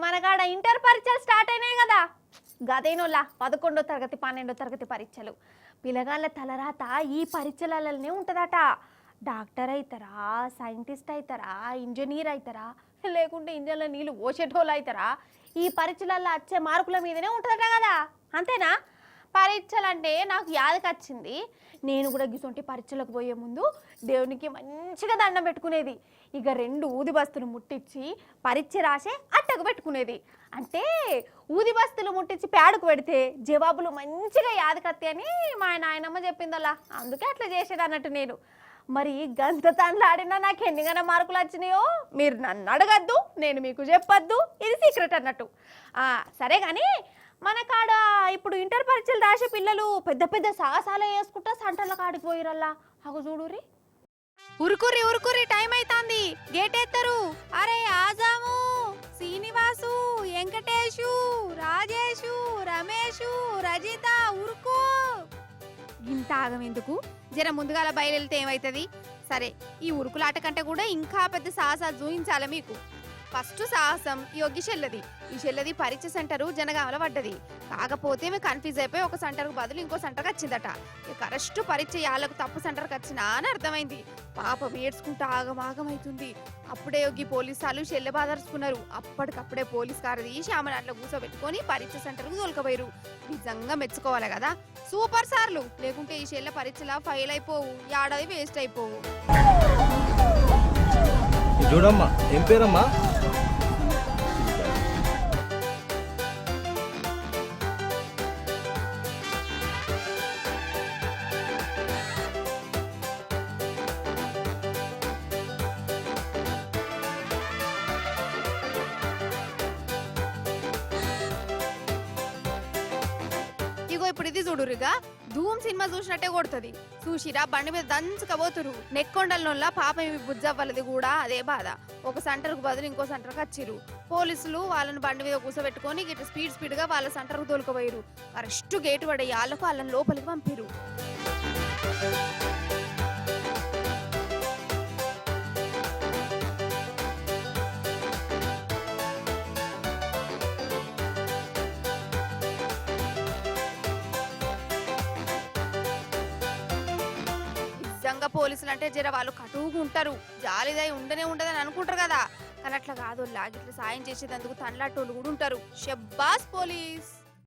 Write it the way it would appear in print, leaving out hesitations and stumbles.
మనకాడ inter పరీక్షలు start అయినాయి కదా. గదేనోలా 11వ తరగతి 12వ తరగతి పరీక్షలు. పిల్లగాళ్ళ తలరాత ఈ పరీక్షలలోనే ఉంటుందట. డాక్టర్ అవుతారా, సైంటిస్ట్ అవుతారా, ఇంజనీర్ అవుతారా, లేకుంటే ఇంజన్లో నీళ్ళు పోసేటోళ్ళు అవుతారా, ఈ పరీక్షలలో వచ్చే మార్కుల మీదనే ఉంటుందట కదా. అంతేనా? పరీక్షలు అంటే నాకు యాదకొచ్చింది. నేను కూడా గిసొంటి పరీక్షలకు పోయే ముందు దేవునికి మంచిగా దండం పెట్టుకునేది. ఇక 2 ఊది బస్తులు ముట్టించి పరీక్ష రాసే అట్టకు పెట్టుకునేది. అంటే ఊది బస్తులు ముట్టించి ప్యాడుకు పెడితే జవాబులు మంచిగా యాదకత్తి అని మా నాయనమ్మ చెప్పిందల్లా. అందుకే అట్లా చేసేది అన్నట్టు నేను. మరి గంత తండ్లాడినా నాకు ఎన్నిగన మార్కులు వచ్చినాయో మీరు నన్ను అడగద్దు, నేను మీకు చెప్పొద్దు, ఇది సీక్రెట్ అన్నట్టు. సరే కానీ మన కాడ ఇప్పుడు ఇంటర్ పరీక్షలు రాసే పిల్లలు పెద్ద పెద్ద సాహసాలు వేసుకుంటా సంటల కాడికి పోయిరల్లా. అగో చూడురి. ఉరుకురి ఉరుకురి, టైం అవుతుంది, గేట్ ఎత్తరు. అరే ఆజాము, శ్రీనివాసు, వెంకటేషు, రాజేషు, రమేషు, రజిత, ఉరుకు. ఇంత ఆగం ఎందుకు? జర ముందుగాల బయలుదేరితే ఏమవుతుంది? సరే, ఈ ఉరుకులాట కంటే కూడా ఇంకా పెద్ద సాహసాలు చూపించాలి మీకు. ఫస్ట్ సాహసం యోగి చెల్లది. ఈ చెల్లది పరీక్ష సెంటరు జనగామల పడ్డది. కాకపోతే మేము కన్ఫ్యూజ్ అయిపోయి ఒక సెంటర్కు బదులు ఇంకో సెంటర్కి వచ్చిందట. కరెక్ట్ పరీక్ష యాళ్ళకు తప్పు సెంటర్కి వచ్చినా అని అర్థమైంది. పాపం ఏడ్చుకుంటూ ఆగమాగమవుతుంది. అప్పుడే యోగి పోలీసు వాళ్ళు చెల్లె బాధరుచుకున్నారు. అప్పటికప్పుడే పోలీస్ కారు తీసి ఆమె దాంట్లో కూర్చోబెట్టుకొని పరీక్ష సెంటర్కు తోలుకపోయారు. నిజంగా మెచ్చుకోవాలి కదా, సూపర్ సార్లు. లేకుంటే ఈ చెల్లె పరీక్షలా ఫెయిల్ అయిపోవు, ఏడాది వేస్ట్ అయిపోవు. చూడమ్మా, ఏం పేరమ్మా? ఇగో ఇప్పుడు ఇది చూడురుగా, ధూమ్ సినిమా చూసినట్టే కొడుతుంది. చూసిరా, బండి మీద దంచుకపోతురు. నెక్కొండల పాప బుజ్జవ్వలది కూడా అదే బాధ. ఒక సెంటర్కు బదులు ఇంకో సెంటర్కి వచ్చిర్రు. పోలీసులు వాళ్ళని బండి మీద కూర్చోబెట్టుకొని ఇట్లా స్పీడ్ గా వాళ్ళ సెంటర్కు తోలుకుపోయారు. కరెక్ట్ గేటు పడే వాళ్ళకు వాళ్ళని లోపలికి పంపిరు. నిజంగా పోలీసులు అంటే జర వాళ్ళు కటువుగా ఉంటారు, జాలిదై ఉండనే ఉండదని అనుకుంటారు కదా. కానీ అట్లా కాదు, లాగిట్లా సాయం చేసేందుకు తనలాటోళ్ళు కూడా ఉంటారు. షబ్బాస్ పోలీస్.